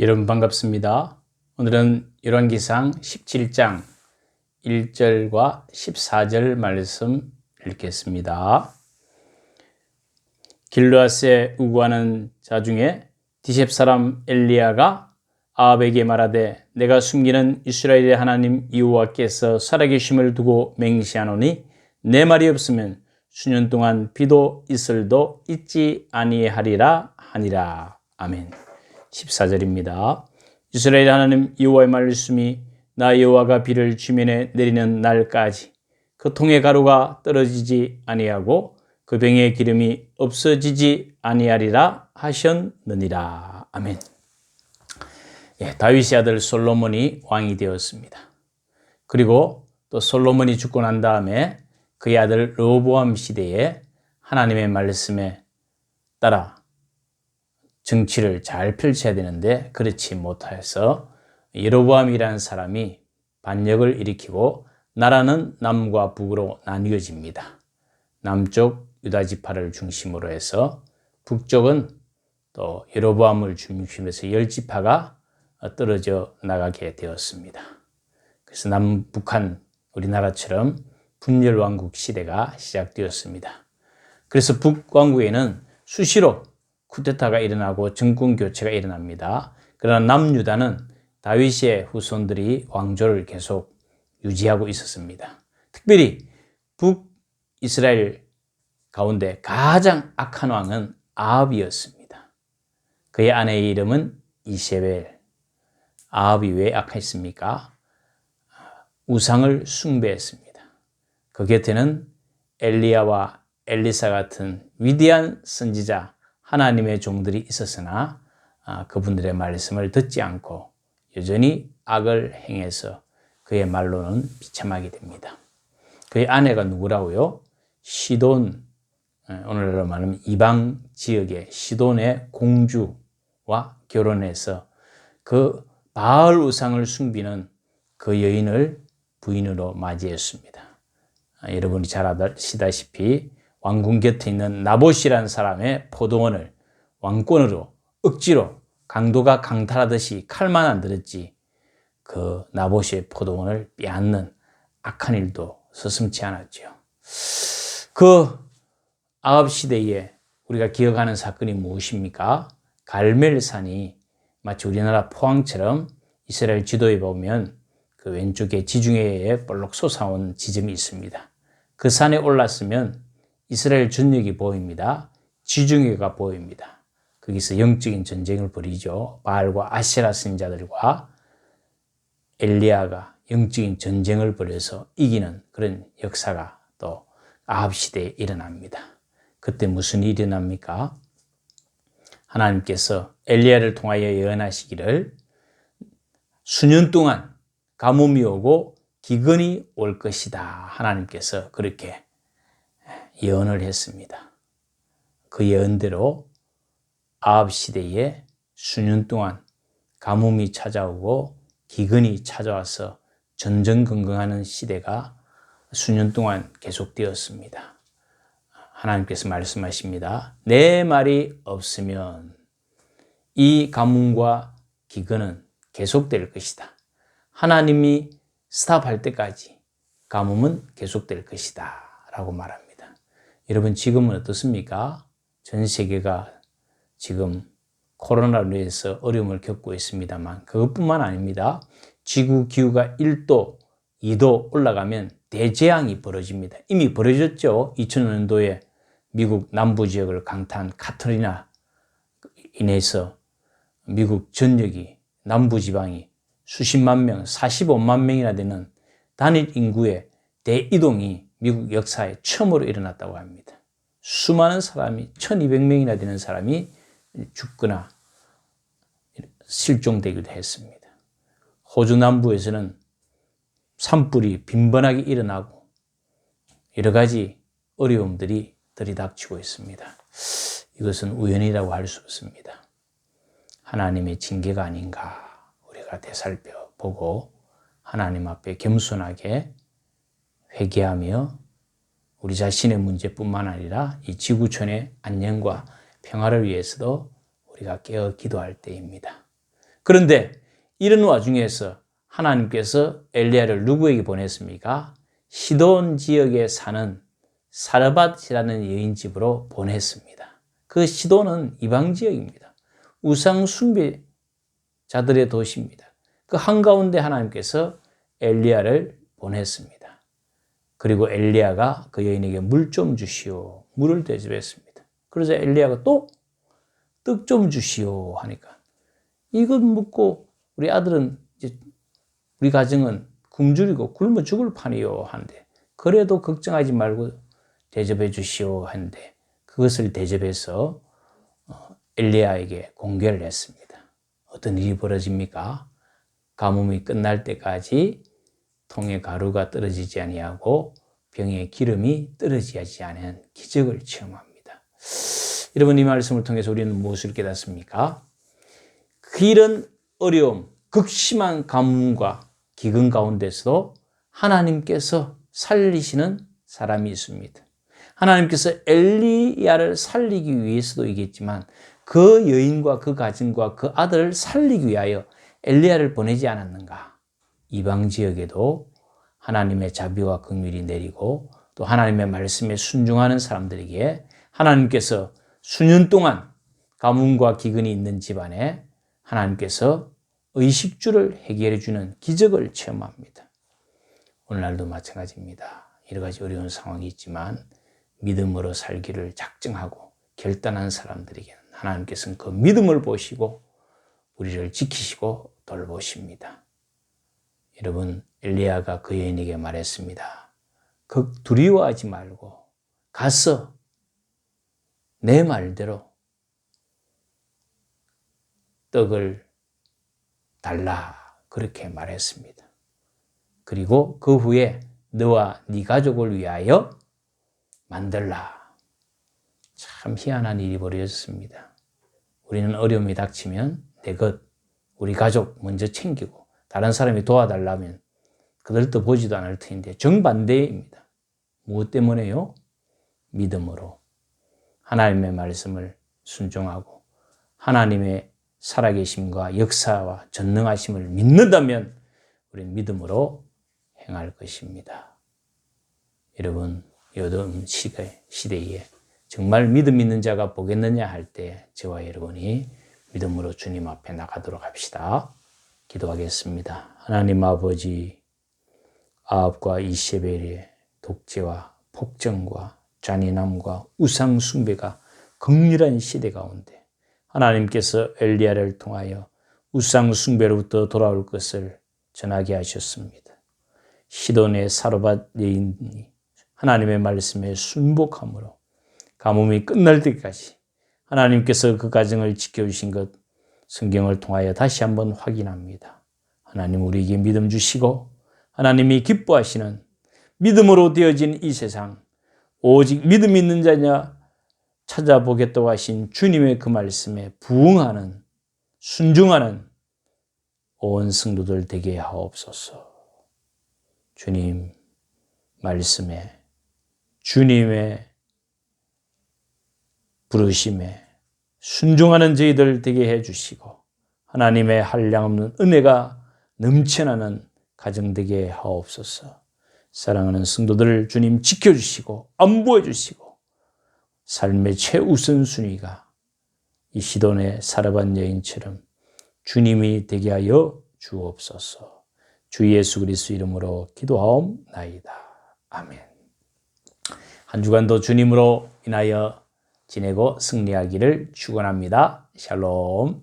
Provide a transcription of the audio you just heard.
여러분 반갑습니다. 오늘은 열왕기상 17장 1절과 14절 말씀 읽겠습니다. 길르앗에 우구하는 자 중에 디셉 사람 엘리야가 아합에게 말하되 내가 숨기는 이스라엘의 하나님 여호와께서 살아계심을 두고 맹세하노니 내 말이 없으면 수년 동안 비도 이슬도 있지 아니하리라 하니라. 아멘. 14절입니다. 이스라엘 하나님 여호와의 말씀이 나 여호와가 비를 지면에 내리는 날까지 그 통의 가루가 떨어지지 아니하고 그 병의 기름이 없어지지 아니하리라 하셨느니라. 아멘. 다윗의 아들 솔로몬이 왕이 되었습니다. 그리고 또 솔로몬이 죽고 난 다음에 그의 아들 르호보암 시대에 하나님의 말씀에 따라 정치를 잘 펼쳐야 되는데 그렇지 못하여서 여로보암이라는 사람이 반역을 일으키고 나라는 남과 북으로 나뉘어집니다. 남쪽 유다 지파를 중심으로 해서 북쪽은 또 여로보암을 중심으로 해서 10지파가 떨어져 나가게 되었습니다. 그래서 남북한 우리나라처럼 분열왕국 시대가 시작되었습니다. 그래서 북왕국에는 수시로 쿠데타가 일어나고 정권 교체가 일어납니다. 그러나 남유다는 다윗의 후손들이 왕조를 계속 유지하고 있었습니다. 특별히 북이스라엘 가운데 가장 악한 왕은 아합이었습니다. 그의 아내의 이름은 이세벨. 아합이 왜 악했습니까? 우상을 숭배했습니다. 그 곁에는 엘리야와 엘리사 같은 위대한 선지자 하나님의 종들이 있었으나 그분들의 말씀을 듣지 않고 여전히 악을 행해서 그의 말로는 비참하게 됩니다. 그의 아내가 누구라고요? 시돈, 오늘날로 말하면 이방 지역의 시돈의 공주와 결혼해서 그 바알 우상을 숭배는 그 여인을 부인으로 맞이했습니다. 여러분이 잘 아시다시피 왕궁 곁에 있는 나봇이라는 사람의 포도원을 왕권으로 억지로 강도가 강탈하듯이 칼만 안 들었지 그 나봇의 포도원을 빼앗는 악한 일도 서슴지 않았죠. 그 아합 시대에 우리가 기억하는 사건이 무엇입니까? 갈멜산이 마치 우리나라 포항처럼 이스라엘 지도에 보면 그 왼쪽에 지중해에 볼록 솟아온 지점이 있습니다. 그 산에 올랐으면 이스라엘 전역이 보입니다. 지중해가 보입니다. 거기서 영적인 전쟁을 벌이죠. 바알과 아세라 선지자들과 엘리야가 영적인 전쟁을 벌여서 이기는 그런 역사가 또 아합 시대에 일어납니다. 그때 무슨 일이 일어납니까? 하나님께서 엘리야를 통하여 예언하시기를 수년 동안 가뭄이 오고 기근이 올 것이다. 하나님께서 그렇게 예언을 했습니다. 그 예언대로 아합 시대에 수년 동안 가뭄이 찾아오고 기근이 찾아와서 전전긍긍하는 시대가 수년 동안 계속되었습니다. 하나님께서 말씀하십니다. 내 말이 없으면 이 가뭄과 기근은 계속될 것이다. 하나님이 스탑할 때까지 가뭄은 계속될 것이다. 라고 말합니다. 여러분 지금은 어떻습니까? 전 세계가 지금 코로나로 인해서 어려움을 겪고 있습니다만 그것뿐만 아닙니다. 지구 기후가 1도, 2도 올라가면 대재앙이 벌어집니다. 이미 벌어졌죠. 2000년도에 미국 남부 지역을 강타한 카트리나 인해서 미국 전역이 남부 지방이 수십만 명, 45만 명이나 되는 단일 인구의 대이동이 미국 역사에 처음으로 일어났다고 합니다. 수많은 사람이 1200명이나 되는 사람이 죽거나 실종되기도 했습니다. 호주 남부에서는 산불이 빈번하게 일어나고 여러 가지 어려움들이 들이닥치고 있습니다. 이것은 우연이라고 할 수 없습니다. 하나님의 징계가 아닌가 우리가 되살펴보고 하나님 앞에 겸손하게 회개하며 우리 자신의 문제뿐만 아니라 이 지구촌의 안녕과 평화를 위해서도 우리가 깨어 기도할 때입니다. 그런데 이런 와중에서 하나님께서 엘리야를 누구에게 보냈습니까? 시돈 지역에 사는 사르밧이라는 여인 집으로 보냈습니다. 그 시돈은 이방 지역입니다. 우상 숭배자들의 도시입니다. 그 한가운데 하나님께서 엘리야를 보냈습니다. 그리고 엘리야가 그 여인에게 물 좀 주시오. 물을 대접했습니다. 그러자 엘리야가 또 떡 좀 주시오 하니까 이것 묻고 우리 아들은 이제 우리 가정은 굶주리고 굶어 죽을 판이요 하는데 그래도 걱정하지 말고 대접해 주시오 하는데 그것을 대접해서 엘리야에게 공개를 했습니다. 어떤 일이 벌어집니까? 가뭄이 끝날 때까지 통에 가루가 떨어지지 아니하고 병에 기름이 떨어지지 않은 기적을 체험합니다. 여러분, 이 말씀을 통해서 우리는 무엇을 깨닫습니까? 이런 어려움, 극심한 가뭄과 기근 가운데서도 하나님께서 살리시는 사람이 있습니다. 하나님께서 엘리야를 살리기 위해서도 이겠지만 그 여인과 그 가정과 그 아들을 살리기 위하여 엘리야를 보내지 않았는가? 이방 지역에도 하나님의 자비와 긍휼이 내리고 또 하나님의 말씀에 순종하는 사람들에게 하나님께서 수년 동안 가뭄과 기근이 있는 집안에 하나님께서 의식주를 해결해 주는 기적을 체험합니다. 오늘날도 마찬가지입니다. 여러 가지 어려운 상황이 있지만 믿음으로 살기를 작정하고 결단한 사람들에게는 하나님께서는 그 믿음을 보시고 우리를 지키시고 돌보십니다. 여러분, 엘리야가 그 여인에게 말했습니다. 극 두려워하지 말고 가서 내 말대로 떡을 달라 그렇게 말했습니다. 그리고 그 후에 너와 네 가족을 위하여 만들라. 참 희한한 일이 벌어졌습니다. 우리는 어려움이 닥치면 내 것, 우리 가족 먼저 챙기고 다른 사람이 도와달라면 그들도 보지도 않을 터인데 정반대입니다. 무엇 때문에요? 믿음으로 하나님의 말씀을 순종하고 하나님의 살아계심과 역사와 전능하심을 믿는다면 우리는 믿음으로 행할 것입니다. 여러분, 요즘 시대에 정말 믿음 있는 자가 보겠느냐 할 때 저와 여러분이 믿음으로 주님 앞에 나가도록 합시다. 기도하겠습니다. 하나님 아버지, 아합과 이세벨의 독재와 폭정과 잔인함과 우상 숭배가 극렬한 시대 가운데 하나님께서 엘리야를 통하여 우상 숭배로부터 돌아올 것을 전하게 하셨습니다. 시돈의 사르밧 여인이 하나님의 말씀에 순복함으로 가뭄이 끝날 때까지 하나님께서 그 가정을 지켜주신 것 성경을 통하여 다시 한번 확인합니다. 하나님 우리에게 믿음 주시고 하나님이 기뻐하시는 믿음으로 되어진 이 세상 오직 믿음 있는 자냐 찾아보겠다고 하신 주님의 그 말씀에 부응하는 순종하는 온 성도들 되게 하옵소서. 주님 말씀에 주님의 부르심에 순종하는 저희들 되게 해주시고 하나님의 한량없는 은혜가 넘쳐나는 가정 되게 하옵소서. 사랑하는 성도들을 주님 지켜주시고 안보해 주시고 삶의 최우선순위가 이 시돈의 사르밧 여인처럼 주님이 되게 하여 주옵소서. 주 예수 그리스도 이름으로 기도하옵나이다. 아멘. 한 주간도 주님으로 인하여 지내고 승리하기를 축원합니다. 샬롬.